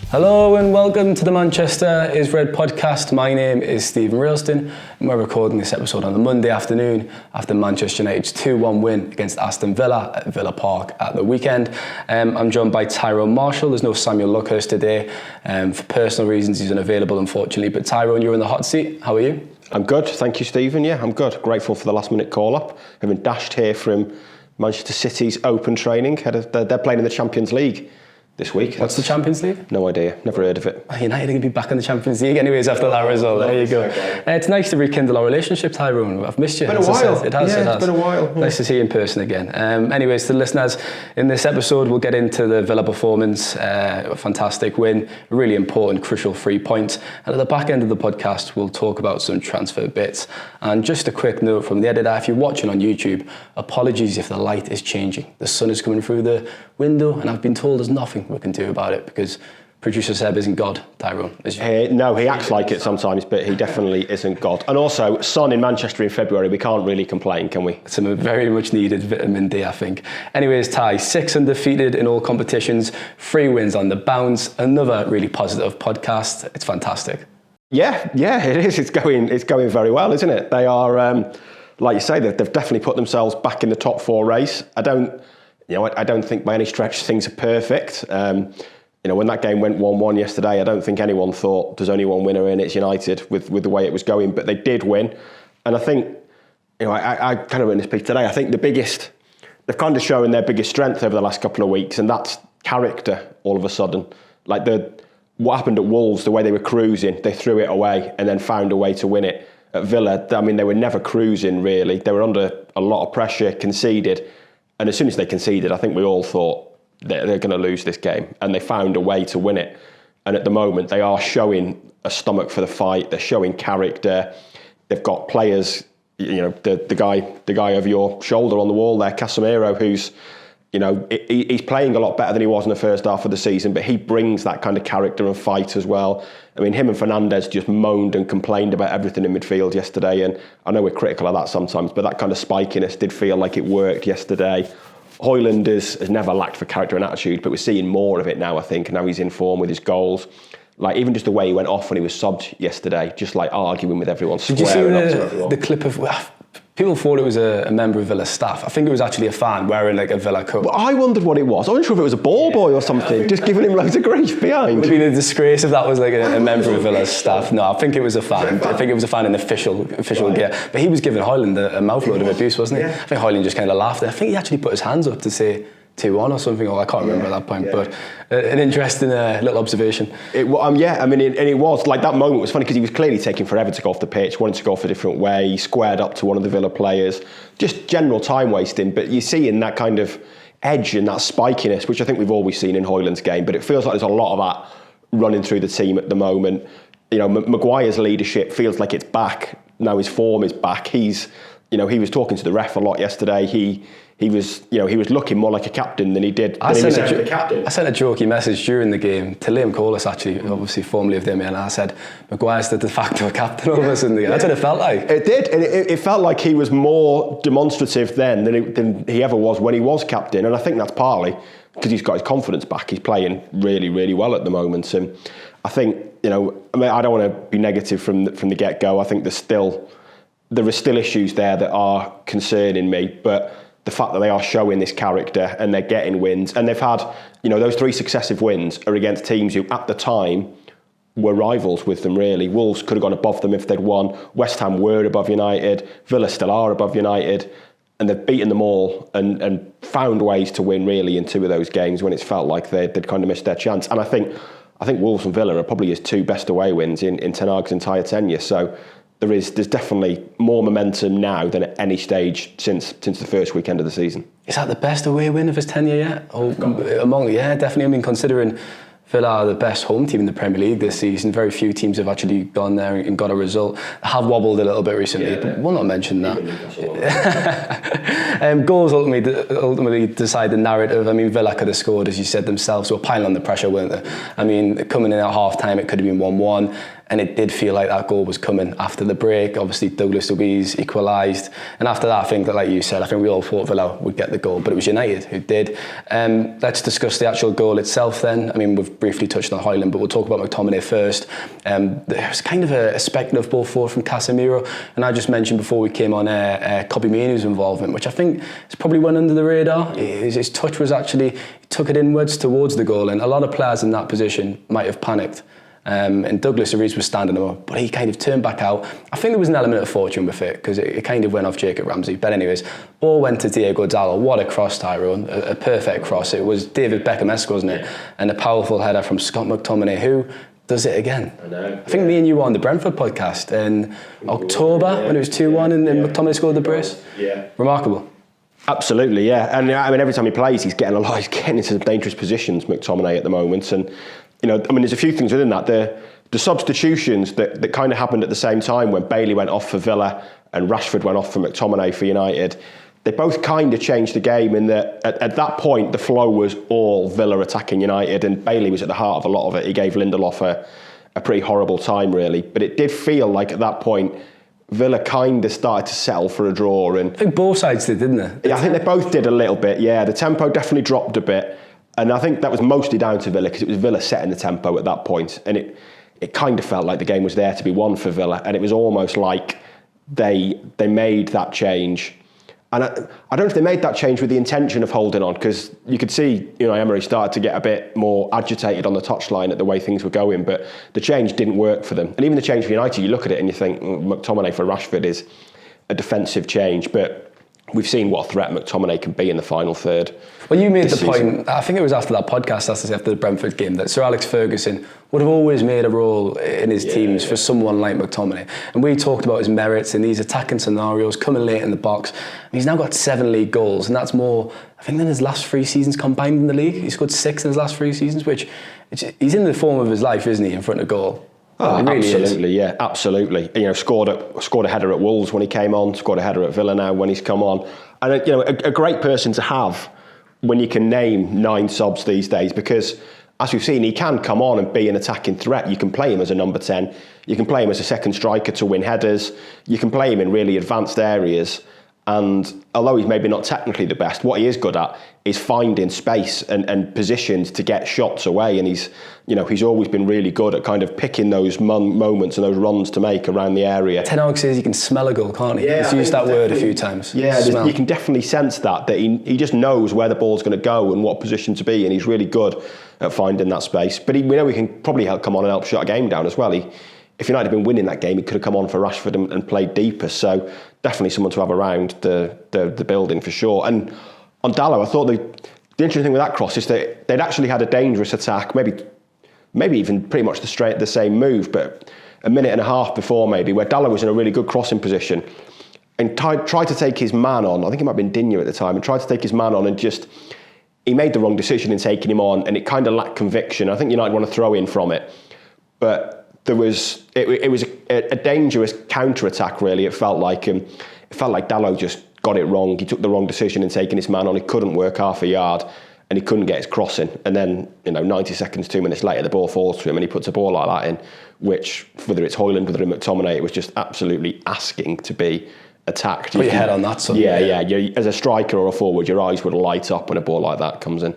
Hello and welcome to the Manchester is Red podcast. My name is Steven Railston and we're recording this episode on a Monday afternoon after Manchester United's 2-1 win against Aston Villa at Villa Park at the weekend. I'm joined by Tyrone Marshall. There's no Samuel Luckhurst today. For personal reasons he's unavailable unfortunately, but Tyrone, you're in the hot seat. How are you? I'm good, thank you Stephen. Yeah, I'm good. Grateful for the last minute call up. I've been dashed here from Manchester City's open training. They're playing in the Champions League this week. What's the Champions League? No idea, never heard of it. United are going to be back in the Champions League anyways after that result. There you go. It's nice to rekindle our relationship, Tyrone. I've missed you. It's been a while. It has. It's been a while. Yeah. Nice to see you in person again. Anyways, to the listeners, in this episode we'll get into the Villa performance, a fantastic win, a really important, crucial 3 points. And at the back end of the podcast we'll talk about some transfer bits. And just a quick note from the editor, if you're watching on YouTube, apologies if the light is changing. The sun is coming through the window and I've been told there's nothing we can do about it because producer Seb isn't God, Tyrone. No, he acts like it sometimes, but he definitely isn't God. And also, sun in Manchester in February, we can't really complain, can we? It's a very much needed vitamin D, I think. Anyways, Ty, 6 undefeated in all competitions, 3 wins on the bounce, another really positive podcast. It's fantastic. Yeah, it is. It's going very well, isn't it? They are, like you say, they've definitely put themselves back in the top 4 race. I don't think by any stretch things are perfect. When that game went 1-1 yesterday, I don't think anyone thought there's only one winner and it's United with the way it was going, but they did win. And I think, I kind of wrote in this piece today, I think they've kind of shown their biggest strength over the last couple of weeks, and that's character all of a sudden. Like what happened at Wolves, the way they were cruising, they threw it away and then found a way to win it. At Villa, I mean, they were never cruising really. They were under a lot of pressure, conceded. And as soon as they conceded, I think we all thought they're going to lose this game. And they found a way to win it. And at the moment, they are showing a stomach for the fight. They're showing character. They've got players, the guy over your shoulder on the wall there, Casemiro, who's, he's playing a lot better than he was in the first half of the season, but he brings that kind of character and fight as well. I mean, him and Fernandes just moaned and complained about everything in midfield yesterday, and I know we're critical of that sometimes, but that kind of spikiness did feel like it worked yesterday. Hojlund has never lacked for character and attitude, but we're seeing more of it now, I think, and now he's in form with his goals. Like, even just the way he went off when he was subbed yesterday, just like arguing with everyone, Did you see the clip of... People thought it was a member of Villa staff. I think it was actually a fan wearing like a Villa coat. Well, I wondered what it was. I wasn't sure if it was a ball boy or something, just giving him loads of grief behind. It would have been a disgrace if that was like a member of Villa's staff. No, I think it was a fan. I think it was a fan in official gear. But he was giving Hojlund a mouthload of abuse, wasn't he? Yeah. I think Hojlund just kind of laughed. I think he actually put his hands up to say 2-1 or something, or I can't remember at that point, but an interesting little observation. It was like that moment was funny because he was clearly taking forever to go off the pitch, wanted to go off a different way, he squared up to one of the Villa players, just general time wasting, but you see in that kind of edge and that spikiness, which I think we've always seen in Hojlund's game, but it feels like there's a lot of that running through the team at the moment. Maguire's leadership feels like it's back, now his form is back. He was talking to the ref a lot yesterday. He was looking more like a captain than he did. I sent a jokey message during the game to Liam Corliss, actually, obviously formerly of them, and I said, Maguire's the de facto captain all of a sudden. That's what it felt like. It did, and it felt like he was more demonstrative then than he ever was when he was captain, and I think that's partly because he's got his confidence back. He's playing really, really well at the moment, and I think, I don't want to be negative from the get-go. I think there are still issues there that are concerning me, but the fact that they are showing this character and they're getting wins, and they've had, those 3 successive wins are against teams who at the time were rivals with them really. Wolves could have gone above them if they'd won. West Ham were above United. Villa still are above United, and they've beaten them all and found ways to win really in 2 of those games when it's felt like they'd kind of missed their chance. And I think Wolves and Villa are probably his 2 best away wins in Ten Hag's entire tenure. So there's definitely more momentum now than at any stage since the first weekend of the season. Is that the best away win of his tenure yet? Definitely. I mean, considering Villa are the best home team in the Premier League this season, very few teams have actually gone there and got a result. Have wobbled a little bit recently, but we'll not mention that. Goals ultimately decide the narrative. I mean, Villa could have scored, as you said themselves, so piling on the pressure, weren't they? I mean, coming in at half-time, it could have been 1-1. And it did feel like that goal was coming after the break. Obviously, Douglas Luiz equalised. And after that, I think that, like you said, I think we all thought Villa would get the goal, but it was United who did. Let's discuss the actual goal itself then. I mean, we've briefly touched on Hojlund, but we'll talk about McTominay first. There was kind of a speculative ball forward from Casemiro. And I just mentioned before we came on Kobbie Mainoo's involvement, which I think has probably went under the radar. His touch was actually, he took it inwards towards the goal, and a lot of players in that position might have panicked. And Douglas Luiz was standing up, but he kind of turned back out. I think there was an element of fortune with it, because it kind of went off Jacob Ramsey. But anyways, ball went to Diego Dalot. What a cross, Tyrone. A perfect cross. It was David Beckham-esque, wasn't it? And a powerful header from Scott McTominay, who does it again. I know. I think me and you were on the Brentford podcast in October when it was 2-1 and McTominay scored the brace. Yeah. Remarkable. Absolutely, yeah. And I mean, every time he plays, he's getting into some dangerous positions, McTominay, at the moment. And there's a few things within that. The substitutions that kind of happened at the same time when Bailey went off for Villa and Rashford went off for McTominay for United, they both kind of changed the game in that at that point the flow was all Villa attacking United, and Bailey was at the heart of a lot of it. He gave Lindelof a pretty horrible time, really. But it did feel like at that point Villa kind of started to settle for a draw. And I think both sides did, didn't they? Yeah, I think they both did a little bit, yeah. The tempo definitely dropped a bit. And I think that was mostly down to Villa, because it was Villa setting the tempo at that point. And it kind of felt like the game was there to be won for Villa. And it was almost like they made that change. And I don't know if they made that change with the intention of holding on, because you could see, Emery started to get a bit more agitated on the touchline at the way things were going, but the change didn't work for them. And even the change for United, you look at it and you think McTominay for Rashford is a defensive change, but we've seen what a threat McTominay can be in the final third. Well, you made the point, I think it was after that podcast, after the Brentford game, that Sir Alex Ferguson would have always made a role in his teams for someone like McTominay. And we talked about his merits in these attacking scenarios, coming late in the box. He's now got 7 league goals, and that's more, I think, than his last 3 seasons combined in the league. He scored 6 in his last 3 seasons, which he's in the form of his life, isn't he, in front of goal? Oh, really absolutely, yeah, absolutely. Scored a header at Wolves when he came on, scored a header at Villa now when he's come on. And a great person to have when you can name 9 subs these days, because as we've seen, he can come on and be an attacking threat. You can play him as a number 10, you can play him as a second striker to win headers, you can play him in really advanced areas. And although he's maybe not technically the best, what he is good at is finding space and positions to get shots away. And he's always been really good at kind of picking those moments and those runs to make around the area. Ten Hag says he can smell a goal, can't he? Yeah, he's used that word a few times. Yeah, you can definitely sense that he just knows where the ball's going to go and what position to be, and he's really good at finding that space. But we know he can probably come on and help shut a game down as well. If United had been winning that game, he could have come on for Rashford and played deeper. So definitely someone to have around the building for sure. And on Dalot, I thought the interesting thing with that cross is that they'd actually had a dangerous attack, maybe even pretty much the same move, but a minute and a half before maybe, where Dalot was in a really good crossing position and tried to take his man on. I think it might have been Digne at the time, and tried to take his man on, and he made the wrong decision in taking him on, and it kind of lacked conviction. I think United want to throw in from it, but it was a dangerous counter-attack, really. It felt like Dalot just got it wrong. He took the wrong decision in taking his man on. He couldn't work half a yard, and he couldn't get his crossing. And then, 90 seconds, 2 minutes later, the ball falls to him, and he puts a ball like that in, which, whether it's Hojlund, whether it's McTominay, it was just absolutely asking to be attacked. Put your head on that, son. Yeah. As a striker or a forward, your eyes would light up when a ball like that comes in.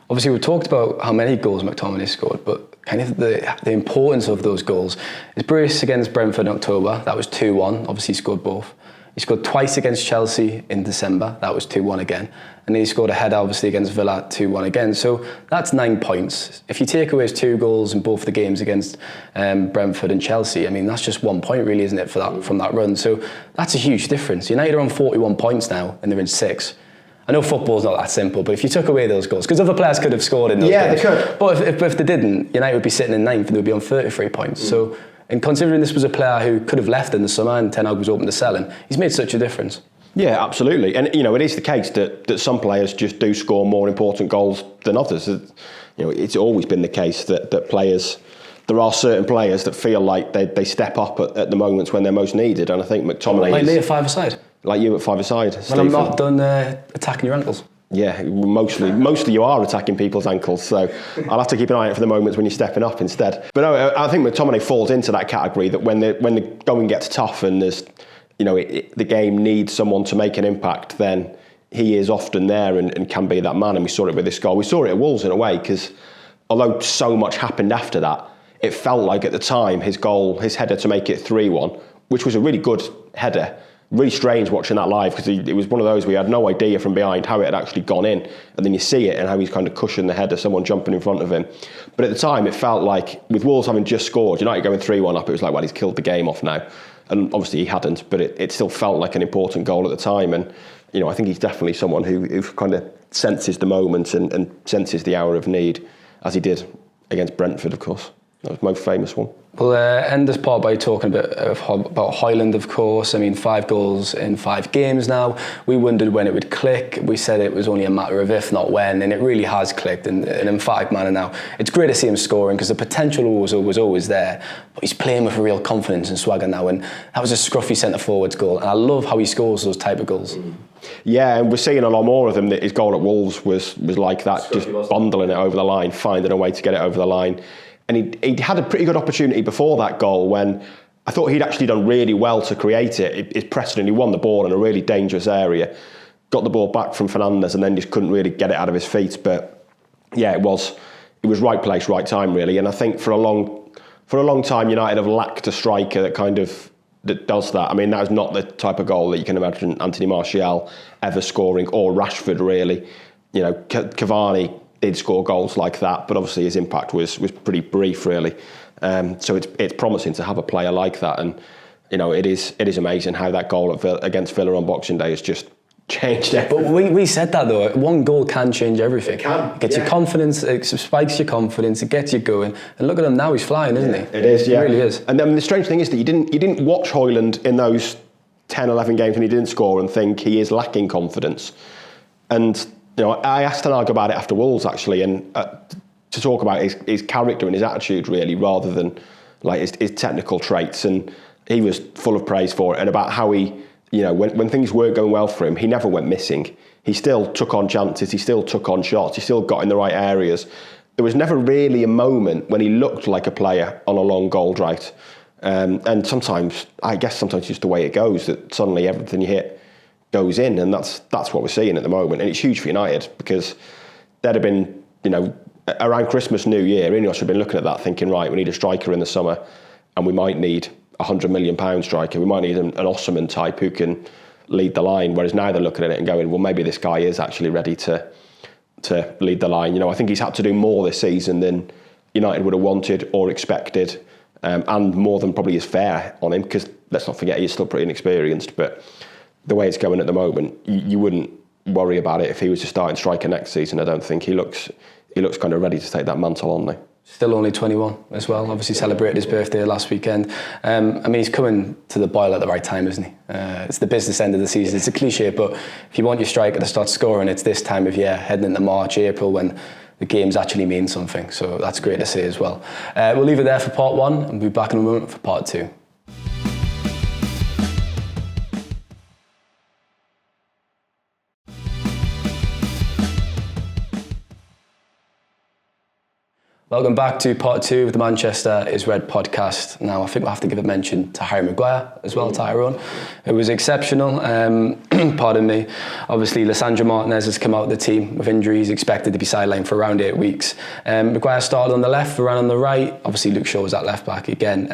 Obviously, we've talked about how many goals McTominay scored, but kind of the importance of those goals. His brace against Brentford in October, that was 2-1. Obviously, he scored both. He scored twice against Chelsea in December. That was 2-1 again. And then he scored a header, obviously, against Villa, 2-1 again. So that's 9 points. If you take away his 2 goals in both the games against Brentford and Chelsea, I mean, that's just 1 point, really, isn't it, from that run? So that's a huge difference. United are on 41 points now, and they're in 6th. I know football's not that simple, but if you took away those goals, because other players could have scored in those games. They could. But if they didn't, United would be sitting in 9th and they would be on 33 points. So, and considering this was a player who could have left in the summer and Ten Hag was open to selling, he's made such a difference. Yeah, absolutely. And, it is the case that some players just do score more important goals than others. It's always been the case that players... There are certain players that feel like they step up at the moments when they're most needed, and I think McTominay like me at 5-a-side. Like you at 5-a-side, when I'm not done attacking your ankles. Yeah, mostly you are attacking people's ankles, so I'll have to keep an eye out for the moments when you're stepping up instead. But no, I think McTominay falls into that category that when the going gets tough and there's, the game needs someone to make an impact, then he is often there and can be that man. And we saw it with this goal. We saw it at Wolves in a way, because although so much happened after that, it felt like at the time his header to make it 3-1, which was a really good header. Really strange watching that live, because it was one of those we had no idea from behind how it had actually gone in, and then you see it and how he's kind of cushioned the header, someone jumping in front of him. But at the time it felt like, with Wolves having just scored, United going 3-1 up, it was like, well, he's killed the game off now. And obviously he hadn't, but it still felt like an important goal at the time. And I think he's definitely someone who kind of senses the moment and senses the hour of need, as he did against Brentford, of course. That was the most famous one. We'll end this part by talking a bit about Hojlund, of course. I mean, 5 goals in 5 games now. We wondered when it would click. We said it was only a matter of if, not when, and it really has clicked in an emphatic manner now. It's great to see him scoring, because the potential was always there, but he's playing with real confidence and swagger now, and that was a scruffy centre-forwards goal, and I love how he scores those type of goals. Yeah, and we're seeing a lot more of them. That his goal at Wolves was like that, just bundling it over the line, finding a way to get it over the line. And he had a pretty good opportunity before that goal when I thought he'd actually done really well to create it. His pressing, he won the ball in a really dangerous area, got the ball back from Fernandes, and then just couldn't really get it out of his feet. But yeah, it was right place, right time, really. And I think for a long time, United have lacked a striker that does that. I mean, that is not the type of goal that you can imagine Anthony Martial ever scoring, or Rashford, really. Cavani did score goals like that, but obviously his impact was pretty brief, really. So it's promising to have a player like that, and it is amazing how that goal against Villa on Boxing Day has just changed everything. But we said that though, one goal can change everything. It gets your confidence, it spikes your confidence, it gets you going. And look at him now, he's flying, isn't he? It is, yeah. He really is. And then the strange thing is that you didn't watch Hojlund in those 10, 11 games when he didn't score and think he is lacking confidence. And I asked Tanag about it after Wolves, actually, and to talk about his character and his attitude, really, rather than like his technical traits. And he was full of praise for it, and about how he, when things weren't going well for him, he never went missing. He still took on chances, he still took on shots, he still got in the right areas. There was never really a moment when he looked like a player on a long goal drought. And sometimes it's just the way it goes, that suddenly everything you hit goes in, and that's what we're seeing at the moment. And it's huge for United, because there'd have been, around Christmas, New Year, Ineos have been looking at that thinking, right, we need a striker in the summer, and we might need a £100 million striker. We might need an Osimhen type who can lead the line. Whereas now they're looking at it and going, well, maybe this guy is actually ready to lead the line. I think he's had to do more this season than United would have wanted or expected, and more than probably is fair on him, because let's not forget, he's still pretty inexperienced. But the way it's going at the moment, you wouldn't worry about it if he was to start striker next season. I don't think he looks kind of ready to take that mantle on now. Still only 21 as well. Obviously celebrated his birthday last weekend. I mean, he's coming to the boil at the right time, isn't he? It's the business end of the season. It's a cliche, but if you want your striker to start scoring, it's this time of year, heading into March, April, when the games actually mean something. So that's great to see as well. We'll leave it there for part 1, and we'll be back in a moment for part 2. Welcome back to part 2 of the Manchester is Red podcast. Now, I think we'll have to give a mention to Harry Maguire as well, Tyrone. It was exceptional. Pardon me. Obviously, Lisandro Martinez has come out of the team with injury. He's expected to be sidelined for around 8 weeks. Maguire started on the left, Varane on the right. Obviously, Luke Shaw was at left back again.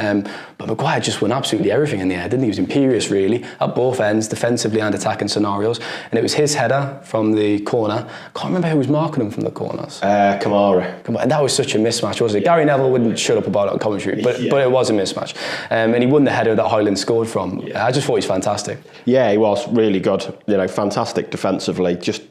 But Maguire just won absolutely everything in the air, didn't he? He was imperious, really, at both ends, defensively and attacking scenarios. And it was his header from the corner. I can't remember who was marking him from the corners. Kamara. And that was such a mismatch, wasn't it? Gary Neville wouldn't shut up about it on commentary, but it was a mismatch. And he won the header that Hojlund scored from. I just thought he was fantastic. Yeah, he was really good. Fantastic defensively. Just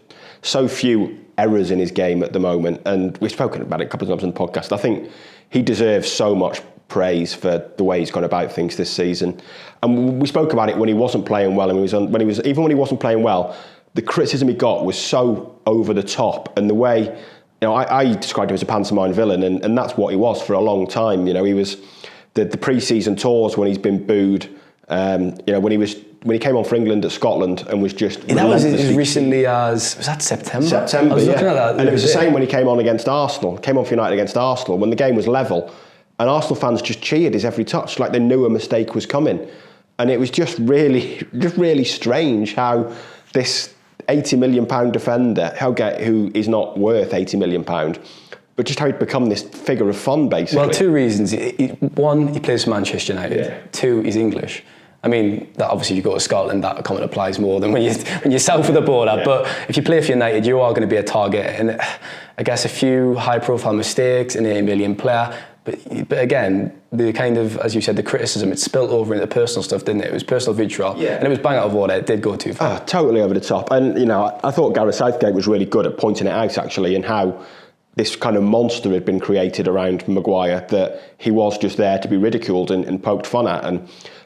so few errors in his game at the moment. And we've spoken about it a couple of times on the podcast. I think he deserves so much praise for the way he's gone about things this season. And we spoke about it when he wasn't playing well, and even when he wasn't playing well, the criticism he got was so over the top, and the way, I described him as a pantomime villain, and that's what he was for a long time. He was the pre-season tours when he's been booed, when he was when he came on for England at Scotland and was just that was as recently as, was that September? September, I was looking at that. And it was the same when he came on against Arsenal, came on for United against Arsenal, when the game was level, and Arsenal fans just cheered his every touch, like they knew a mistake was coming. And it was just really strange how this £80 million defender, who is not worth £80 million, but just how he'd become this figure of fun, basically. Well, two reasons. One, he plays for Manchester United. Yeah. Two, he's English. I mean, that obviously if you go to Scotland, that comment applies more than when you're south of the border. Yeah. But if you play for United, you are going to be a target. And I guess a few high-profile mistakes, an £80 million player. But again, the kind of, as you said, the criticism, it spilt over into personal stuff, didn't it? It was personal vitriol. Yeah. And it was bang out of order. It did go too far. Totally over the top. And, you know, I thought Gareth Southgate was really good at pointing it out, actually, and how this kind of monster had been created around Maguire, that he was just there to be ridiculed and poked fun at. And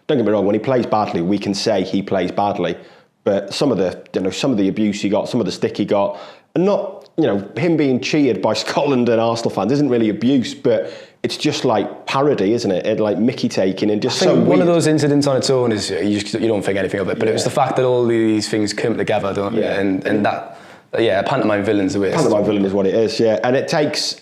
don't get me wrong, when he plays badly, we can say he plays badly. But some of the abuse he got, some of the stick he got, and not, you know, him being cheered by Scotland and Arsenal fans isn't really abuse, but it's just like parody, isn't it? Like Mickey taking and just so weird. One of those incidents on its own is you don't think anything of it, but it was the fact that all these things come together, don't they? And that. Yeah, a pantomime villain's the way. Pantomime villain is what it is, yeah. And it takes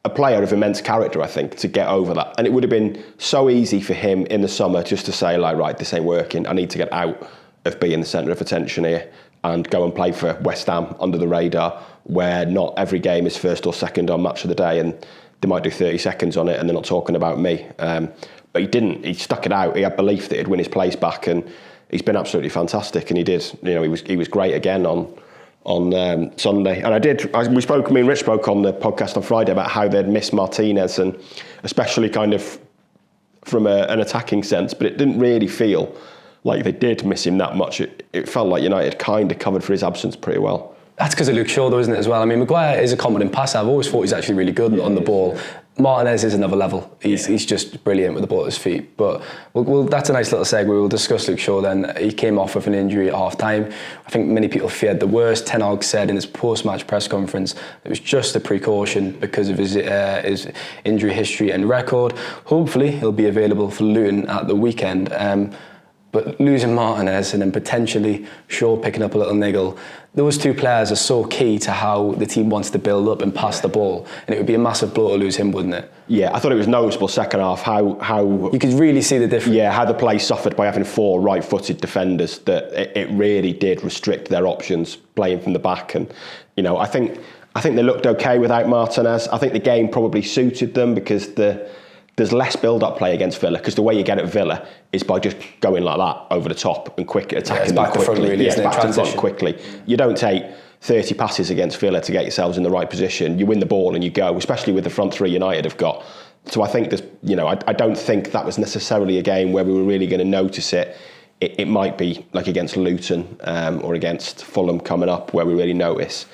a player of immense character, I think, to get over that. And it would have been so easy for him in the summer just to say, like, right, this ain't working. I need to get out of being the centre of attention here and go and play for West Ham under the radar, where not every game is first or second on Match of the Day, and they might do 30 seconds on it and they're not talking about me. But he didn't. He stuck it out. He had belief that he'd win his place back, and he's been absolutely fantastic. And he did. You know, he was great again on Sunday. And me and Rich spoke on the podcast on Friday about how they'd missed Martinez, and especially kind of from an attacking sense, but it didn't really feel like they did miss him that much. It felt like United kind of covered for his absence pretty well. That's because of Luke Shaw, though, isn't it, as well? I mean, Maguire is a competent passer. I've always thought he's actually really good on the ball. Martinez is another level. He's just brilliant with the ball at his feet. But that's a nice little segue. We'll discuss Luke Shaw then. He came off with an injury at half-time. I think many people feared the worst. Ten Hag said in his post-match press conference it was just a precaution because of his injury history and record. Hopefully he'll be available for Luton at the weekend. But losing Martinez and then potentially Shaw picking up a little niggle, those two players are so key to how the team wants to build up and pass the ball. And it would be a massive blow to lose him, wouldn't it? Yeah, I thought it was noticeable second half how you could really see the difference. Yeah, how the play suffered by having four right-footed defenders, that it really did restrict their options playing from the back. And, you know, I think they looked okay without Martinez. I think the game probably suited them because there's less build-up play against Villa, because the way you get at Villa is by just going like that over the top and quick attacking them quickly. Back to front quickly. You don't take 30 passes against Villa to get yourselves in the right position. You win the ball and you go, especially with the front three United have got. So I think I don't think that was necessarily a game where we were really going to notice it. It might be like against Luton or against Fulham coming up, where we really notice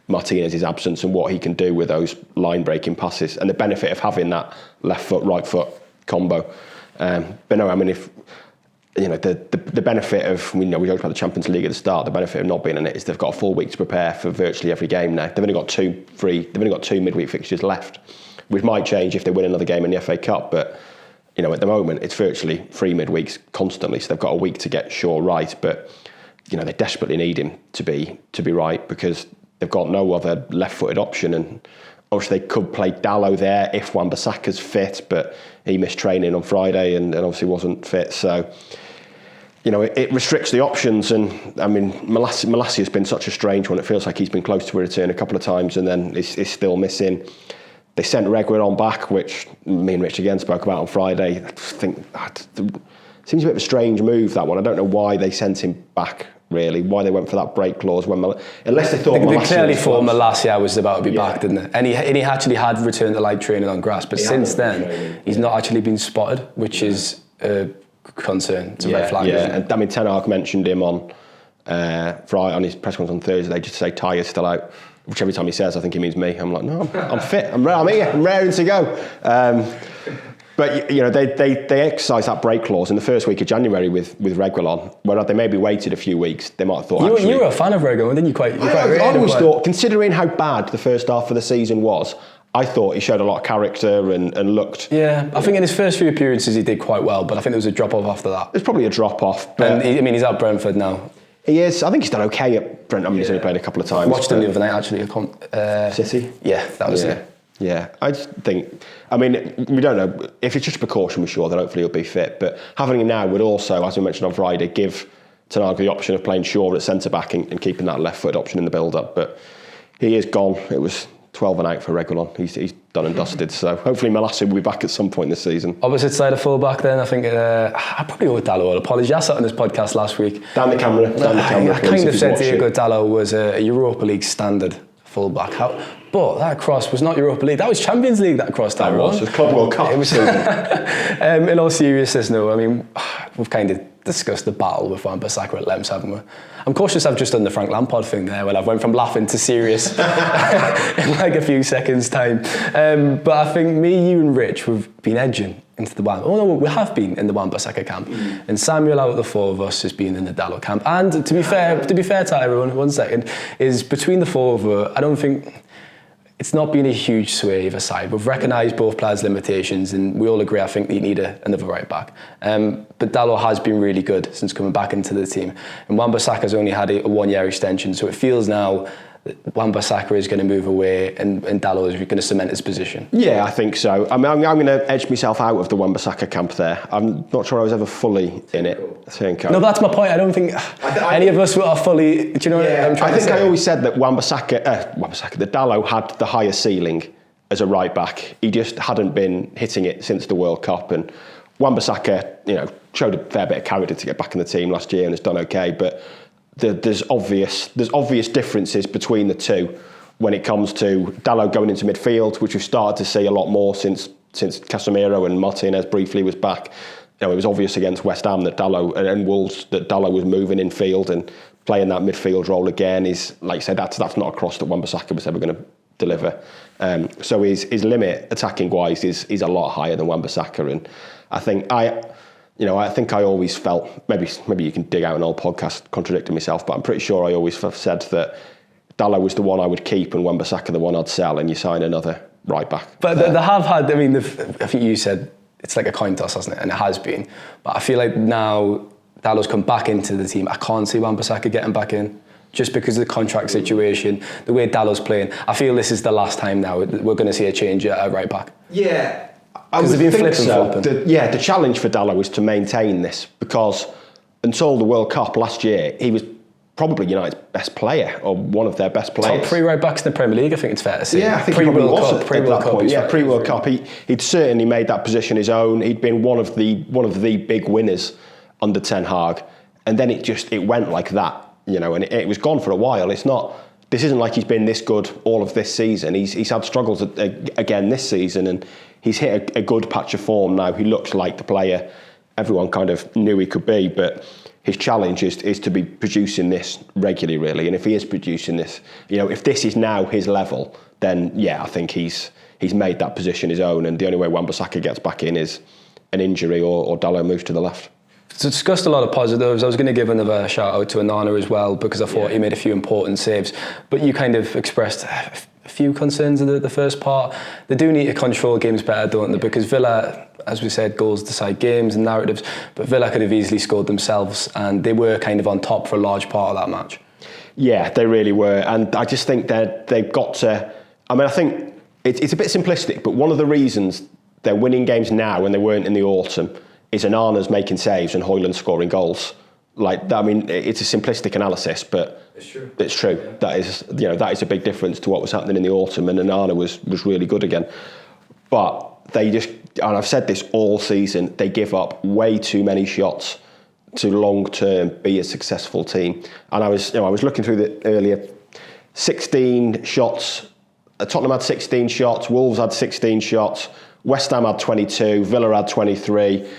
Martinez's absence and what he can do with those line-breaking passes, and the benefit of having that left foot, right foot combo. But no, I mean, if you know the benefit of, we talked about the Champions League at the start. The benefit of not being in it is they've got a full week to prepare for virtually every game now. They've only got two midweek fixtures left, which might change if they win another game in the FA Cup. But you know, at the moment, it's virtually 3 midweeks constantly. So they've got a week to get Shaw right, but you know, they desperately need him to be right, because they've got no other left-footed option. And obviously they could play Dalot there if Wan-Bissaka's fit, but he missed training on Friday and obviously wasn't fit. So, you know, it restricts the options. And I mean, Malassi has been such a strange one. It feels like he's been close to a return a couple of times and then is still missing. They sent Reguilon back, which me and Rich again spoke about on Friday. I think seems a bit of a strange move, that one. I don't know why they sent him back, really, why they went for that break clause unless they thought they clearly thought Malassi was about to be back, didn't they? And he actually had returned to light training on grass, but since then he's not actually been spotted, which is a concern. It's a red flag. Yeah, and I mean, Ten Hag mentioned him on Friday on his press conference on Thursday, just to say Tyre's still out, which every time he says I think he means me. I'm like, no, I'm fit, I'm here, I'm raring to go. But you know, they exercised that break clause in the first week of January with Reguilon. Where they maybe waited a few weeks, they might have thought. You were a fan of Reguilon, didn't you? I always thought, considering how bad the first half of the season was, I thought he showed a lot of character and looked... Yeah, I think in his first few appearances he did quite well, but I think there was a drop-off after that. There's probably a drop-off. And he's at Brentford now. He is. I think he's done okay at Brentford. I mean, he's only played a couple of times. Watched him the other night, actually. City? Yeah, that was it. Yeah, I just think... I mean, we don't know. If it's just a precaution, we're sure that hopefully he'll be fit. But having him now would also, as we mentioned on Friday, give Tenag the option of playing Shaw at centre-back and keeping that left-foot option in the build-up. But he is gone. It was 12 and out for Reguilon. He's done and dusted. So hopefully Malassi will be back at some point this season. Opposite side of full-back then, I think... I probably owe Dallo an apology. I said on this podcast last week. Down the camera. I kind of said Diego Dallo was a Europa League standard full-back. But that cross was not Europa League. That was Champions League, that cross. That was. It was Club World Cup. It was, in all seriousness, no. I mean, we've kind of discussed the battle with Wan-Bissaka at Lems, haven't we? I'm cautious I've just done the Frank Lampard thing there when I've went from laughing to serious in like a few seconds' time. But I think me, you and Rich, we've been edging into the Wan. Oh no, we have been in the Wan-Bissaka camp. And Samuel, out of the four of us, has been in the Dallo camp. And to be fair, Tyrone, 1 second, is between the four of us, I don't think... It's not been a huge sway either side. We've recognised both players' limitations and we all agree I think they need another right back. But Dallo has been really good since coming back into the team. And Wan-Bissaka's only had a 1-year extension, so it feels now that Wan-Bissaka is going to move away and Dallo is going to cement his position. Yeah, I think so. I mean, I'm going to edge myself out of the Wan-Bissaka camp there. I'm not sure I was ever fully in it. No, that's my point. I don't think any of us are fully... Do you know what I'm trying to say? I always said that that Dallo had the higher ceiling as a right back. He just hadn't been hitting it since the World Cup. And Wan-Bissaka, showed a fair bit of character to get back in the team last year and has done okay. But there's obvious differences between the two when it comes to Dallo going into midfield, which we've started to see a lot more since Casemiro and Martinez briefly was back. It was obvious against West Ham that Dallo and Wolves that Dallo was moving in field and playing that midfield role again. Is like I said, that's not a cross that Wan-Bissaka was ever going to deliver. So his limit attacking wise is a lot higher than Wan-Bissaka, and I think I always felt, maybe you can dig out an old podcast contradicting myself, but I'm pretty sure I always said that Dallo was the one I would keep and Wan-Bissaka the one I'd sell, and you sign another right back. But they have had, I think you said it's like a coin toss, hasn't it? And it has been. But I feel like now Dallo's come back into the team, I can't see Wan-Bissaka getting back in. Just because of the contract situation, the way Dallo's playing, I feel this is the last time now we're going to see a change at right back. Yeah. Because they've been flipping. The challenge for Dallo was to maintain this, because until the World Cup last year, he was probably United's best player, or one of their best players. Top 3 right backs in the Premier League, I think it's fair to say. Yeah, I think pre-World Cup, pre-World Cup. Yeah, pre-World Cup. He'd certainly made that position his own. He'd been one of the big winners under Ten Hag, and then it went like that, and it was gone for a while. This isn't like he's been this good all of this season. He's had struggles again this season, and he's hit a good patch of form now. He looks like the player everyone kind of knew he could be, but his challenge is to be producing this regularly, really. And if he is producing this, if this is now his level, then yeah, I think he's made that position his own. And the only way Wan-Bissaka gets back in is an injury or Dallo moves to the left. So discussed a lot of positives. I was going to give another shout out to Onana as well, because I thought he made a few important saves. But you kind of expressed a few concerns in the first part. They do need to control games better, don't they? Because Villa, as we said, goals decide games and narratives, but Villa could have easily scored themselves, and they were kind of on top for a large part of that match. Yeah, they really were. And I just think they've got to... I think it's a bit simplistic, but one of the reasons they're winning games now when they weren't in the autumn is Onana's making saves and Hojlund scoring goals. Like, it's a simplistic analysis, but it's true. Yeah. That is a big difference to what was happening in the autumn, and Onana was really good again. But they just, and I've said this all season, they give up way too many shots to long-term be a successful team. And I was looking through the earlier 16 shots. Tottenham had 16 shots, Wolves had 16 shots, West Ham had 22, Villa had 23.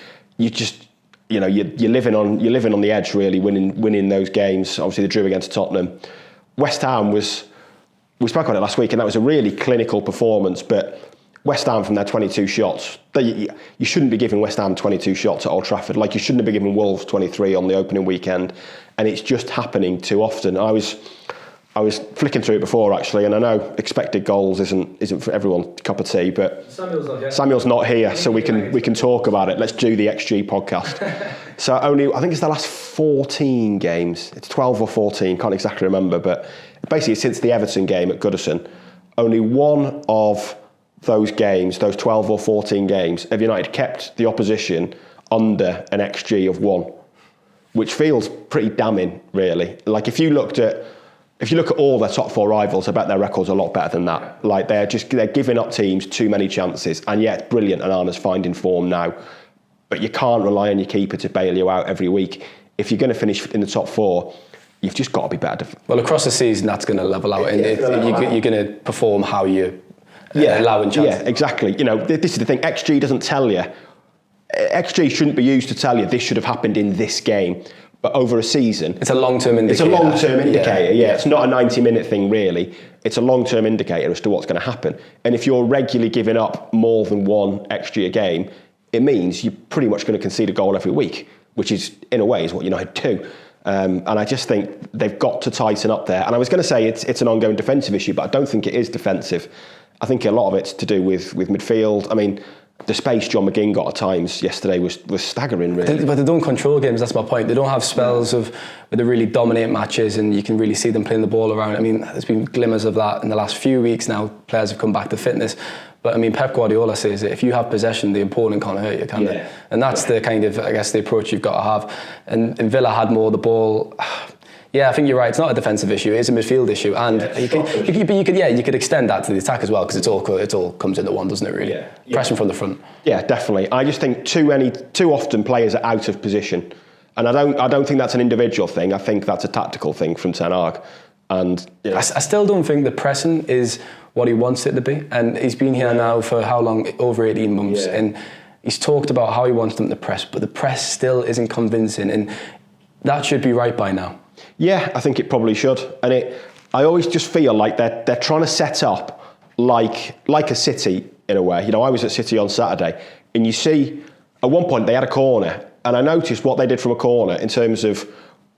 You just, you're living on the edge, really, winning those games. Obviously, they drew against Tottenham. West Ham we spoke about it last week, and that was a really clinical performance. But West Ham, from their 22 shots, you shouldn't be giving West Ham 22 shots at Old Trafford. Like, you shouldn't have been giving Wolves 23 on the opening weekend, and it's just happening too often. I was I was flicking through it before actually, and I know expected goals isn't for everyone's cup of tea, but Samuel's not here, so we can talk about it. Let's do the XG podcast. So I think it's the last 14 games. It's 12 or 14, can't exactly remember, but basically since the Everton game at Goodison, only one of those games, those 12 or 14 games, have United kept the opposition under an XG of 1, which feels pretty damning, really. Like if you look at all their top 4 rivals, I bet their record's a lot better than that. Like they're giving up teams too many chances, and yet it's brilliant. Onana's finding form now, but you can't rely on your keeper to bail you out every week. If you're going to finish in the top 4, you've just got to be better. Well, across the season, that's going to level out, and you're going to perform how you allowing chances. Yeah, exactly. You know, this is the thing. XG doesn't tell you. XG shouldn't be used to tell you this should have happened in this game. But over a season, it's a long-term indicator. It's a long-term indicator. Yeah, it's not a 90-minute thing really. It's a long-term indicator as to what's going to happen. And if you're regularly giving up more than 1 XG a game, it means you're pretty much going to concede a goal every week, which is in a way is what United do. And I just think they've got to tighten up there. And I was going to say it's an ongoing defensive issue, but I don't think it is defensive. I think a lot of it's to do with midfield. I mean, the space John McGinn got at times yesterday was staggering, really. But they don't control games, that's my point. They don't have spells where they really dominate matches and you can really see them playing the ball around. I mean, there's been glimmers of that in the last few weeks now. Players have come back to fitness. But I mean, Pep Guardiola says that if you have possession, the opponent can't hurt you, can they? And that's the kind of, I guess, the approach you've got to have. And Villa had more of the ball. Yeah, I think you're right. It's not a defensive issue; it is a midfield issue, and you could extend that to the attack as well because it all comes into one, doesn't it? Really, pressing from the front. Yeah, definitely. I just think too often players are out of position, and I don't think that's an individual thing. I think that's a tactical thing from Ten Hag, and you know. I still don't think the pressing is what he wants it to be, and he's been here now for how long? Over 18 months, and he's talked about how he wants them to press, but the press still isn't convincing, and that should be right by now. Yeah, I think it probably should. And I always just feel like they're trying to set up like a City in a way. You know, I was at City on Saturday and you see at one point they had a corner and I noticed what they did from a corner in terms of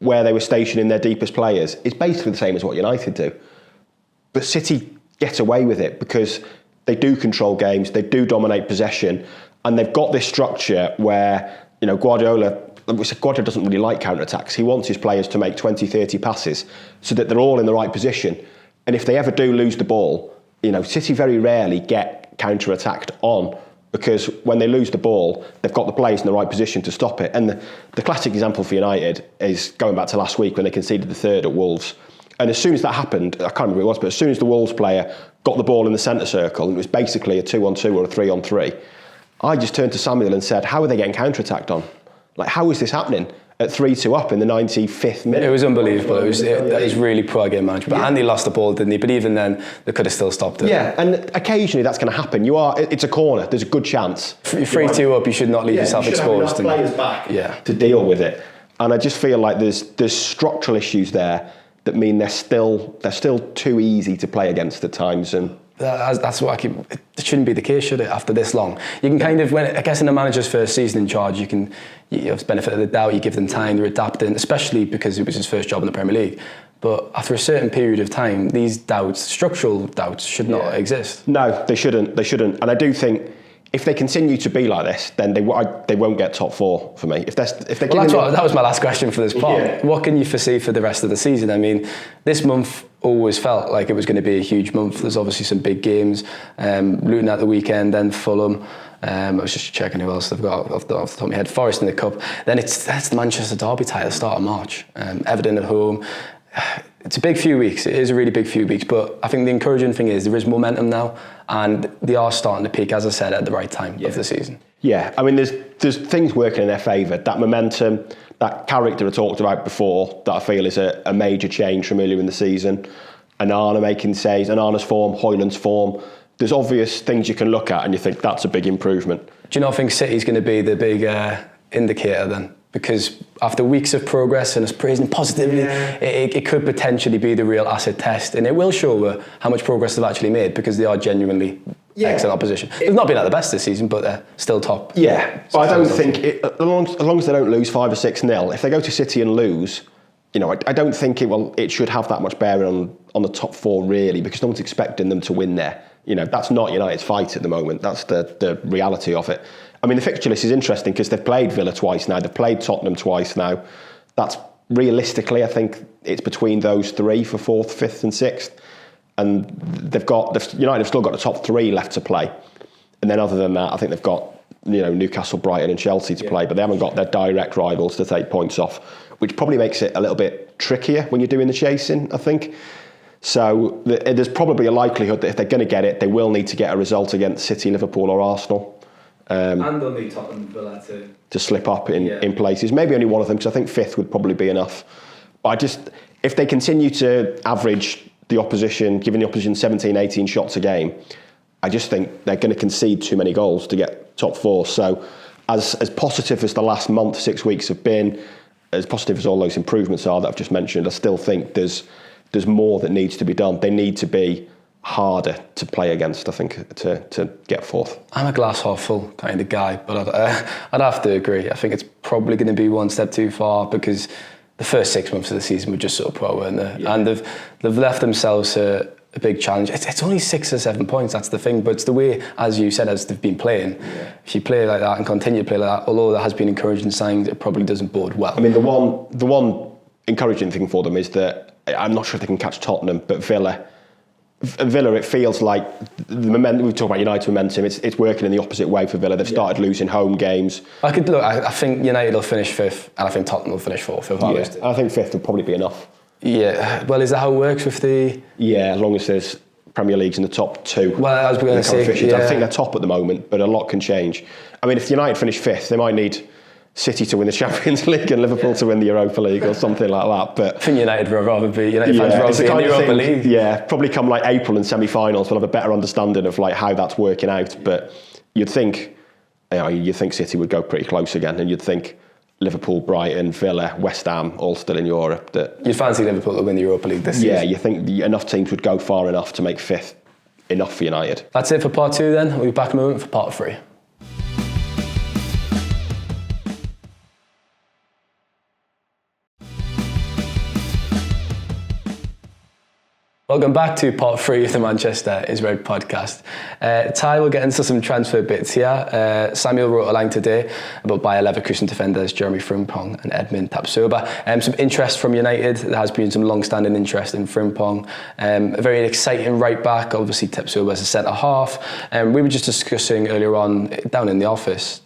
where they were stationing their deepest players is basically the same as what United do. But City get away with it because they do control games, they do dominate possession, and they've got this structure where, you know, Guardiola doesn't really like counter-attacks. He wants his players to make 20, 30 passes so that they're all in the right position. And if they ever do lose the ball, you know, City very rarely get counter-attacked on because when they lose the ball, they've got the players in the right position to stop it. And the classic example for United is going back to last week when they conceded the 3rd at Wolves. And as soon as that happened, I can't remember who it was, but as soon as the Wolves player got the ball in the centre circle, and it was basically a 2-on-2 or a 3-on-3, I just turned to Samuel and said, how are they getting counter-attacked on? Like, how is this happening at 3-2 up in the 95th minute? It was unbelievable. It was really poor game management. But Andy lost the ball, didn't he? But even then, they could have still stopped it. Yeah, and occasionally that's going to happen. It's a corner. There's a good chance. 3-2 up, you should not leave yourself exposed. You should have enough players back to deal with it. And I just feel like there's structural issues there that mean they're still too easy to play against at times. And that's what it shouldn't be the case, should it? After this long, you can kind of, I guess in a manager's first season in charge, you have the benefit of the doubt. You give them time, they're adapting, especially because it was his first job in the Premier League. But after a certain period of time, these doubts, structural doubts, should not exist. No, they shouldn't. And I do think if they continue to be like this, then they won't get top 4 for me. That was my last question for this part. Yeah. What can you foresee for the rest of the season? I mean, this month always felt like it was going to be a huge month. There's obviously some big games. Luton at the weekend, then Fulham. I was just checking who else they've got off the top of my head. Forest in the Cup. Then that's the Manchester Derby tie at the start of March. Everton at home. It's a big few weeks. It is a really big few weeks. But I think the encouraging thing is there is momentum now, and they are starting to peak, as I said, at the right time of the season. Yeah, I mean, there's things working in their favour. That momentum, that character I talked about before, that I feel is a major change from earlier in the season. Onana making saves, Onana's form, Hojlund's form. There's obvious things you can look at and you think that's a big improvement. Do you not think City's going to be the big indicator then? Because after weeks of progress and us praising positively, it could potentially be the real acid test, and it will show how much progress they've actually made because they are genuinely excellent opposition. They've not been at the best this season, but they're still top. Yeah, but I don't think, as long as they don't lose 5 or 6-0, if they go to City and lose, you know, I don't think it should have that much bearing on the top four really, because no one's expecting them to win there. You know, that's not United's fight at the moment. That's the reality of it. I mean, the fixture list is interesting because they've played Villa twice now. They've played Tottenham twice now. That's realistically, I think it's between those three for 4th, 5th and 6th. And United have still got the top 3 left to play. And then other than that, I think they've got, you know, Newcastle, Brighton and Chelsea to play, but they haven't got their direct rivals to take points off, which probably makes it a little bit trickier when you're doing the chasing, I think. So there's probably a likelihood that if they're going to get it, they will need to get a result against City, Liverpool or Arsenal. And they'll need Tottenham Villa to slip up in places. Maybe only one of them, because I think 5th would probably be enough. But if they continue to average the opposition, giving the opposition 17, 18 shots a game, I just think they're going to concede too many goals to get top 4. So as positive as the last month, 6 weeks have been, as positive as all those improvements are that I've just mentioned, I still think there's more that needs to be done. They need to be harder to play against, I think, to get 4th. I'm a glass half full kind of guy, but I'd have to agree. I think it's probably going to be one step too far, because the first 6 months of the season were just sort of poor, weren't they? Yeah. And they've left themselves a big challenge. It's only 6 or 7 points, that's the thing, but it's the way, as you said, as they've been playing. Yeah. If you play like that and continue to play like that, although there has been encouraging signs, it probably doesn't bode well. I mean, the one encouraging thing for them is that I'm not sure if they can catch Tottenham, but Villa, it feels like the momentum. We talk about United momentum. It's working in the opposite way for Villa. They've started losing home games. I think United will finish 5th, and I think Tottenham will finish 4th. I think 5th will probably be enough. Yeah. Well, is that how it works with the? Yeah, as long as there's Premier Leagues in the top 2. Well, I was going to say, I think they're top at the moment, but a lot can change. I mean, if United finish 5th, they might need City to win the Champions League and Liverpool to win the Europa League or something like that. But I think United would rather be fans rather be in the Europa League. Yeah, probably come like April and semi-finals, we'll have a better understanding of like how that's working out. But you'd think City would go pretty close again, and you'd think Liverpool, Brighton, Villa, West Ham, all still in Europe. That you'd fancy Liverpool to win the Europa League this season. Yeah, you think enough teams would go far enough to make 5th enough for United. That's it for part 2 then. We'll be back in a moment for part 3. Welcome back to part 3 of the Manchester is Red podcast. Ty will get into some transfer bits here. Samuel wrote a line today about Bayer Leverkusen defenders Jeremy Frimpong and Edmund Tapsoba. Some interest from United. There has been some long-standing interest in Frimpong. A very exciting right back. Obviously Tapsoba as a centre half. We were just discussing earlier on down in the office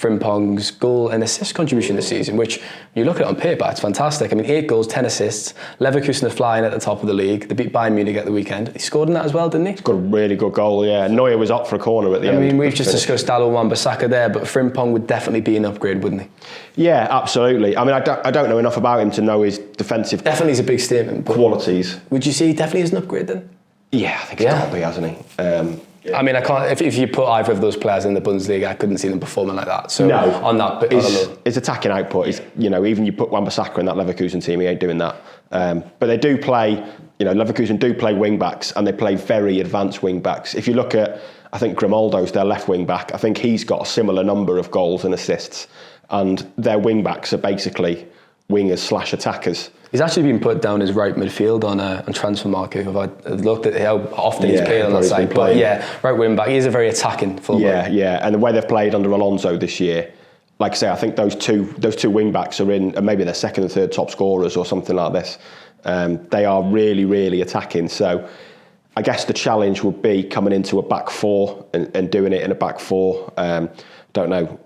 Frimpong's goal and assist contribution this season, which when you look at it on paper, it's fantastic. I mean, 8 goals, 10 assists. Leverkusen are flying at the top of the league. They beat Bayern Munich at the weekend. He scored in that as well, didn't he? He's got a really good goal, yeah. Neuer was up for a corner at the end. I mean, we've just discussed Dalot Wan-Bissaka there, but Frimpong would definitely be an upgrade, wouldn't he? Yeah, absolutely. I mean, I don't know enough about him to know his defensive definitely is a big statement. Qualities. Would you say he definitely is an upgrade then? Yeah, I think he's got to be, hasn't he? Yeah. I mean, I can't. If you put either of those players in the Bundesliga, I couldn't see them performing like that. So no, on that, but his attacking output is, even you put Wan-Bissaka in that Leverkusen team, he ain't doing that. But they do play. Leverkusen do play wing backs, and they play very advanced wing backs. If you look at, I think Grimaldo's their left wing back. I think he's got a similar number of goals and assists, and their wing backs are basically wingers / attackers. He's actually been put down as right midfield on Transfermarkt. I've looked at how often he's played on that side. But right wing back. He is a very attacking fullback. Yeah. And the way they've played under Alonso this year, like I say, I think those two wing backs are in, and maybe their second and third top scorers or something like this. They are really, really attacking. So I guess the challenge would be coming into a back 4 and doing it in a back 4. Don't know.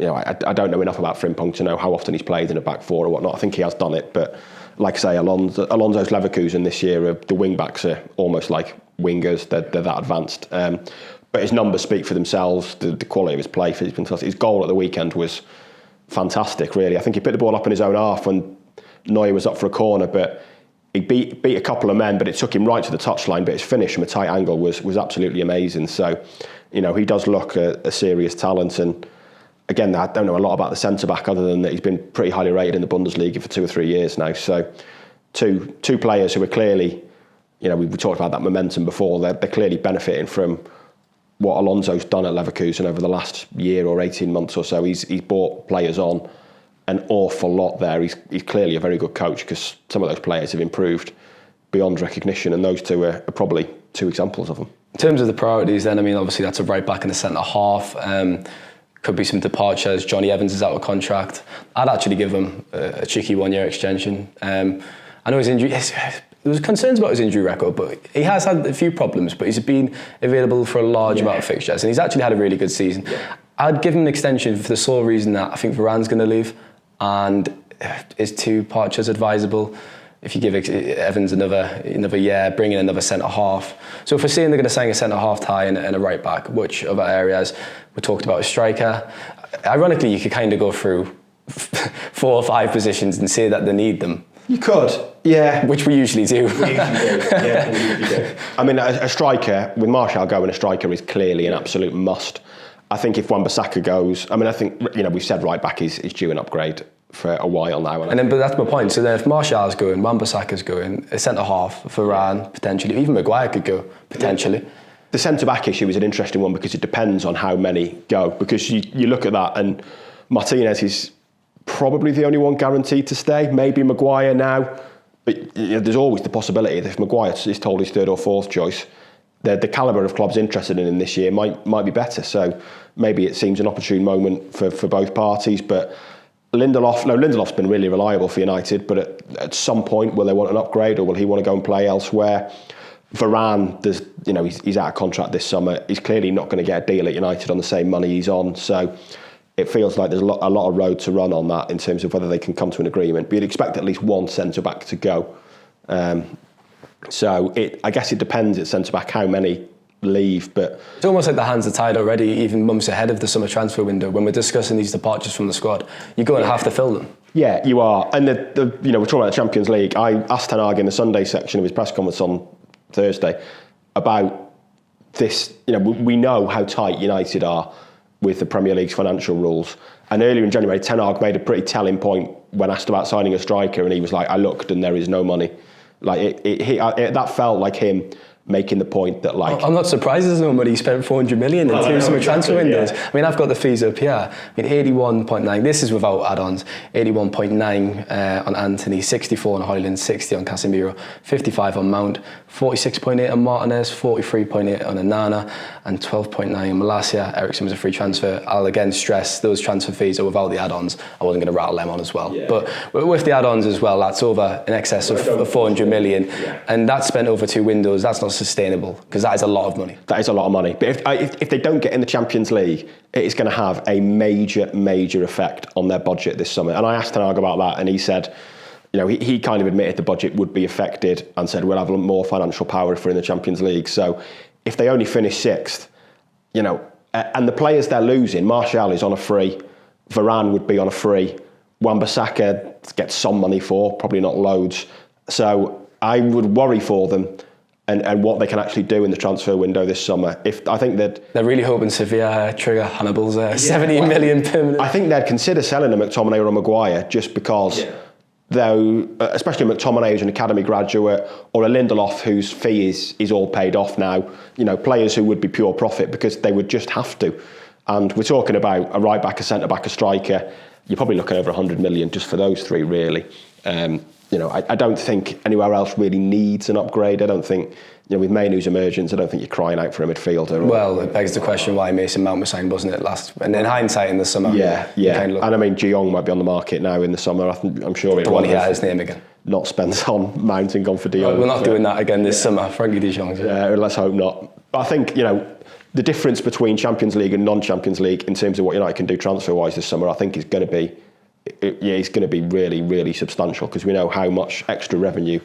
I don't know enough about Frimpong to know how often he's played in a back 4 or whatnot. I think he has done it, but like I say, Alonso's Leverkusen this year, the wing backs are almost like wingers. They're that advanced. But his numbers speak for themselves. The quality of his play, he's been fantastic. His goal at the weekend was fantastic, really. I think he picked the ball up in his own half when Neuer was up for a corner, but he beat a couple of men, but it took him right to the touchline. But his finish from a tight angle was absolutely amazing. So, he does look a serious talent. And again, I don't know a lot about the centre-back other than that he's been pretty highly rated in the Bundesliga for 2 or 3 years now. So two players who are clearly, we talked about that momentum before, they're clearly benefiting from what Alonso's done at Leverkusen over the last year or 18 months or so. He's brought players on an awful lot there. He's clearly a very good coach because some of those players have improved beyond recognition, and those two are probably two examples of them. In terms of the priorities then, I mean, obviously that's a right back and a centre half. Could be some departures. Johnny Evans is out of contract. I'd actually give him a cheeky 1-year extension. I know his injury, there was concerns about his injury record, but he has had a few problems, but he's been available for a large amount of fixtures, and he's actually had a really good season. Yeah. I'd give him an extension for the sole reason that I think Varane's going to leave, and is 2 departures advisable? If you give Evans another year, bring in another centre half. So if we're saying they're going to sign a centre half tie and a right back, which other areas we talked about a striker? Ironically, you could kind of go through 4 or 5 positions and say that they need them. You could, yeah. Which we usually do. I mean, a striker, with Marshall going, a striker is clearly an absolute must. I think if Wan-Bissaka goes, I mean, I think, we've said right back is due an upgrade for a while now. But that's my point. So then if Marshall's going, Wan-Bissaka's going, a centre-half, Varane, potentially, even Maguire could go, potentially. Yeah. The centre-back issue is an interesting one because it depends on how many go. Because you look at that and Martinez is probably the only one guaranteed to stay. Maybe Maguire now. But there's always the possibility that if Maguire is told his 3rd or 4th choice, the calibre of clubs interested in him this year might be better. So maybe it seems an opportune moment for both parties. But Lindelof's been really reliable for United, but at some point, will they want an upgrade or will he want to go and play elsewhere? Varane, he's out of contract this summer. He's clearly not going to get a deal at United on the same money he's on. So it feels like there's a lot of road to run on that in terms of whether they can come to an agreement. But you'd expect at least one centre-back to go. So I guess it depends at centre-back how many leave, but it's almost like the hands are tied already, even months ahead of the summer transfer window. When we're discussing these departures from the squad, you're going to have to fill them. Yeah, you are. And we're talking about the Champions League. I asked Ten Hag in the Sunday section of his press conference on Thursday about this. We know how tight United are with the Premier League's financial rules. And earlier in January, Ten Hag made a pretty telling point when asked about signing a striker, and he was like, "I looked, and there is no money." Like that felt like him making the point that I'm not surprised there's no money. He spent 400 million in 2 summer transfer windows. Yeah. I mean, I've got the fees up here. I mean, 81.9. This is without add-ons. 81.9 on Anthony, 64 on Hojlund, 60 on Casemiro, 55 on Mount, 46.8 on Martinez, 43.8 on Onana, and 12.9 on Malacia. Ericsson was a free transfer. I'll again stress those transfer fees are without the add-ons. I wasn't going to rattle them on as well. Yeah. But with the add-ons as well, that's over in excess of 400 million. Yeah. And that's spent over 2 windows. That's not sustainable, because that is a lot of money. That is a lot of money. But if they don't get in the Champions League, it is going to have a major effect on their budget this summer. And I asked Ten Hag about that, and he said, he kind of admitted the budget would be affected and said we'll have more financial power if we're in the Champions League. So if they only finish 6th, and the players they're losing, Martial is on a free, Varane would be on a free, Wan-Bissaka gets some money for, probably not loads. So I would worry for them and what they can actually do in the transfer window this summer. I think that they're really hoping Sevilla trigger Hannibal's 70 million permanent. I think they'd consider selling a McTominay or a Maguire just because, though, especially McTominay who's an academy graduate, or a Lindelof whose fee is all paid off now. Players who would be pure profit because they would just have to. And we're talking about a right back, a centre back, a striker. You're probably looking over 100 million just for those 3, really. I don't think anywhere else really needs an upgrade. I don't think, with Mainoo's emergence, I don't think you're crying out for a midfielder. Well, it begs the question why Mason Mount was signed, wasn't it, last? And in hindsight, in the summer. Yeah. And I mean, De Jong might be on the market now in the summer. I'm sure it the one he had his name again. Not spent on Mount and gone for De Jong. We're not doing that again this summer, Frankie De Jong. Yeah, let's hope not. But I think, the difference between Champions League and non-Champions League in terms of what United can do transfer-wise this summer, I think is going to be it's going to be really, really substantial, because we know how much extra revenue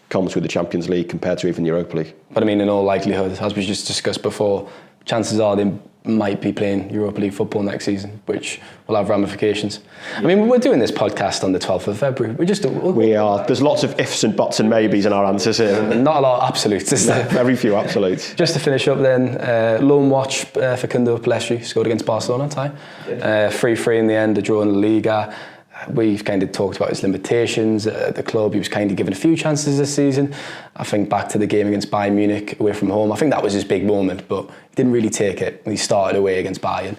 comes with the Champions League compared to even Europa League. But I mean, in all likelihood, as we just discussed before, chances are they might be playing Europa League football next season, which will have ramifications. I mean, we're doing this podcast on the 12th of February. We are. There's lots of ifs and buts and maybes in our answers here. Not a lot of absolutes, is there? Very few absolutes. Just to finish up then, loan watch for Kundo Palestri, scored against Barcelona, Ty. 3-3 in the end, a draw in La Liga. We've kind of talked about his limitations at the club. He was kind of given a few chances this season. I think back to the game against Bayern Munich away from home. I think that was his big moment, but he didn't really take it. He started away against Bayern.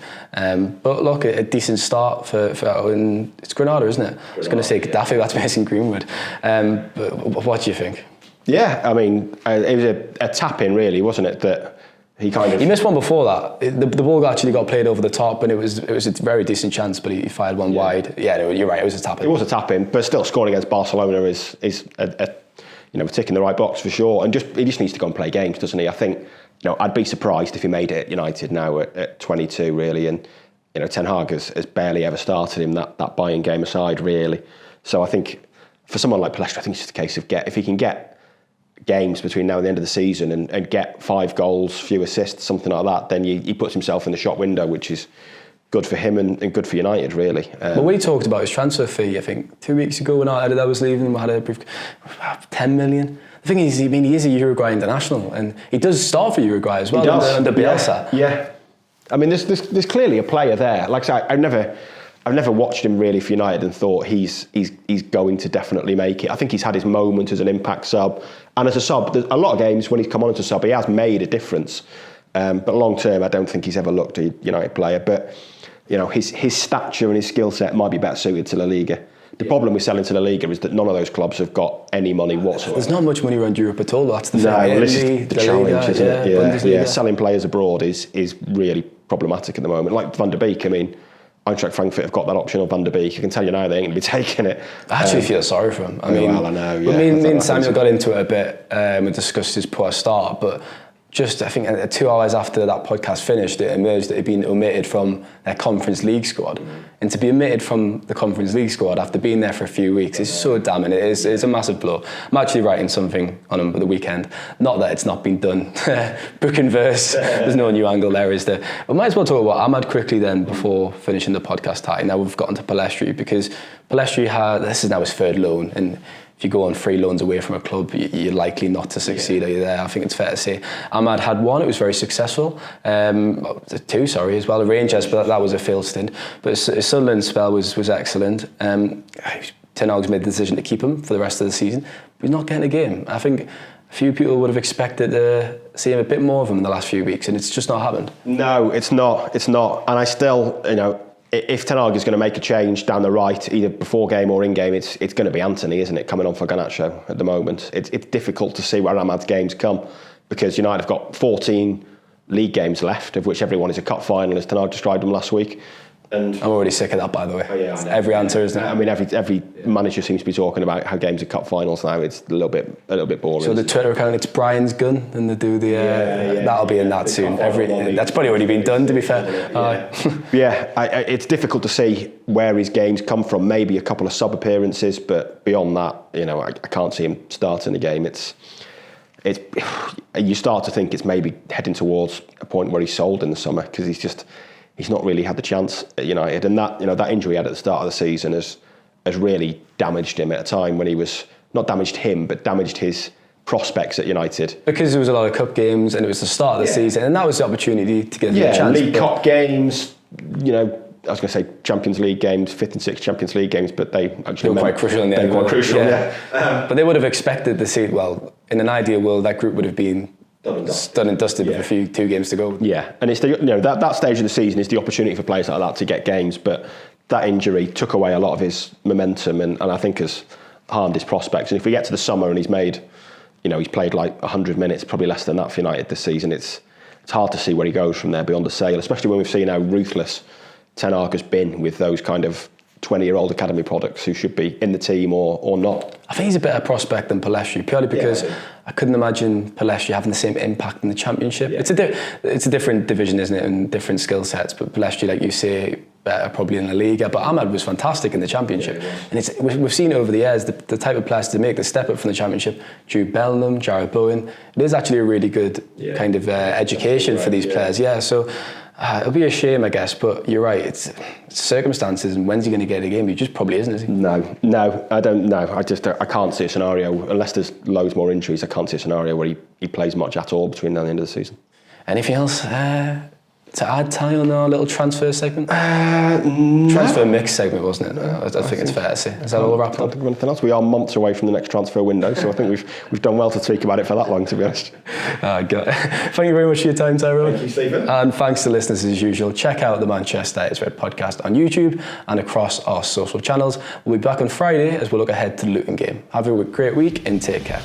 But look, a decent start for it's Granada, isn't it? I was going to say Gaddafi, that's Mason Greenwood. But what do you think? Yeah, I mean, it was a tap-in really, wasn't it, that he kind of... He missed one before that. The ball actually got played over the top, and it was a very decent chance, but he fired one wide. Yeah, you're right, it was a tap-in. It was a tap-in, but still scoring against Barcelona is a ticking the right box for sure. And he just needs to go and play games, doesn't he? I think, I'd be surprised if he made it at United now at 22, really. And, Ten Hag has barely ever started him, that Bayern game aside, really. So I think for someone like Palestra, I think it's just a case of if he can get games between now and the end of the season and get 5 goals, few assists, something like that, then he puts himself in the shop window, which is good for him and good for United, really. Well, we talked about his transfer fee, I think, 2 weeks ago when I was leaving. We had a brief 10 million. The thing is, he is a Uruguay international, and he does start for Uruguay as well under Bielsa. Yeah. I mean, there's clearly a player there. Like I say, I've never watched him really for United and thought he's going to definitely make it. I think he's had his moment as an impact sub, and as a sub, there's a lot of games when he's come on as a sub, he has made a difference. But long term, I don't think he's ever looked a United player. But his stature and his skill set might be better suited to La Liga. The problem with selling to La Liga is that none of those clubs have got any money whatsoever. There's not much money around Europe at all. That's the thing. No, this is the challenge, isn't it? Yeah. Selling players abroad is really problematic at the moment. Like Van der Beek, I mean, Eintracht Frankfurt have got that option of Van der Beek. I can tell you now they ain't going to be taking it. I actually feel sorry for him. I mean, well, I know. Yeah, me and Samuel got into it a bit and discussed his poor start, but just I think 2 hours after that podcast finished, it emerged that he'd been omitted from their Conference League squad. And to be omitted from the Conference League squad after being there for a few weeks is so damning. It's a massive blow. I'm actually writing something on him for the weekend. Not that it's not been done. Book and verse. There's no new angle there, is there? We might as well talk about Ahmad quickly then before finishing the podcast. Now we've gotten to Palestri, because Palestri this is now his 3rd loan, and if you go on 3 loans away from a club, you're likely not to succeed, are you there? I think it's fair to say. Ahmad had 1, it was very successful. 2, as well. Rangers, but that was a failed stint. But his Sunderland spell was excellent. Ten Hag's made the decision to keep him for the rest of the season, but he's not getting a game. I think a few people would have expected to see him a bit more of him in the last few weeks, and it's just not happened. No, it's not. And I still, if Ten Hag is going to make a change down the right, either before game or in game, it's going to be Anthony, isn't it, coming on for Garnacho at the moment. It's difficult to see where Ahmad's games come, because United have got 14 league games left, of which everyone is a cup final, as Ten Hag described them last week. And I'm already sick of that, by the way. Oh, yeah, it's every answer, isn't it? I mean, every manager seems to be talking about how games are cup finals now. It's a little bit boring. So the Twitter account, it's Brian's gun, and they do the that'll be in that soon. That's probably already been done, to be fair. It's difficult to see where his games come from. Maybe a couple of sub appearances, but beyond that, I can't see him starting the game. It's you start to think it's maybe heading towards a point where he's sold in the summer, because he's not really had the chance at United, and that injury he had at the start of the season has really damaged him at a time when he was not damaged him, but damaged his prospects at United. Because there was a lot of cup games, and it was the start of the season, and that was the opportunity to get a chance. League Cup games, I was going to say Champions League games, 5th and 6th Champions League games, but they actually were quite crucial in the end. But they would have expected to see, well, in an ideal world, that group would have been done and dusted with 2 games to go. Yeah, and it's that stage of the season is the opportunity for players like that to get games, but that injury took away a lot of his momentum and I think has harmed his prospects. And if we get to the summer and he's made, he's played like 100 minutes, probably less than that for United this season, it's hard to see where he goes from there beyond the sale, especially when we've seen how ruthless Ten Hag has been with those kind of 20-year-old academy products who should be in the team or not. I think he's a better prospect than Palestri, purely because I couldn't imagine Palestri having the same impact in the Championship. It's a different division, isn't it, and different skill sets, but Palestri, like you say, better probably in La Liga, but Ahmad was fantastic in the Championship. And we've seen over the years the type of players to make the step up from the Championship. Jude Bellingham, Jared Bowen. It is actually a really good kind of education for these players. So it'll be a shame, I guess, but you're right. It's circumstances, and when's he going to get a game? He just probably isn't, is he? No, I don't know. I can't see a scenario, unless there's loads more injuries, I can't see a scenario where he plays much at all between now and the end of the season. Anything else to add, Ty, on our little transfer segment? Transfer mix segment, wasn't it? I think it's fair to say. Is that all wrapped up? I don't think of anything else. We are months away from the next transfer window, so I think we've done well to speak about it for that long, to be honest. Thank you very much for your time, Tyrone. Thank you, Stephen. And thanks to listeners as usual. Check out the Manchester is Red podcast on YouTube and across our social channels. We'll be back on Friday as we look ahead to the Luton game. Have a great week and take care.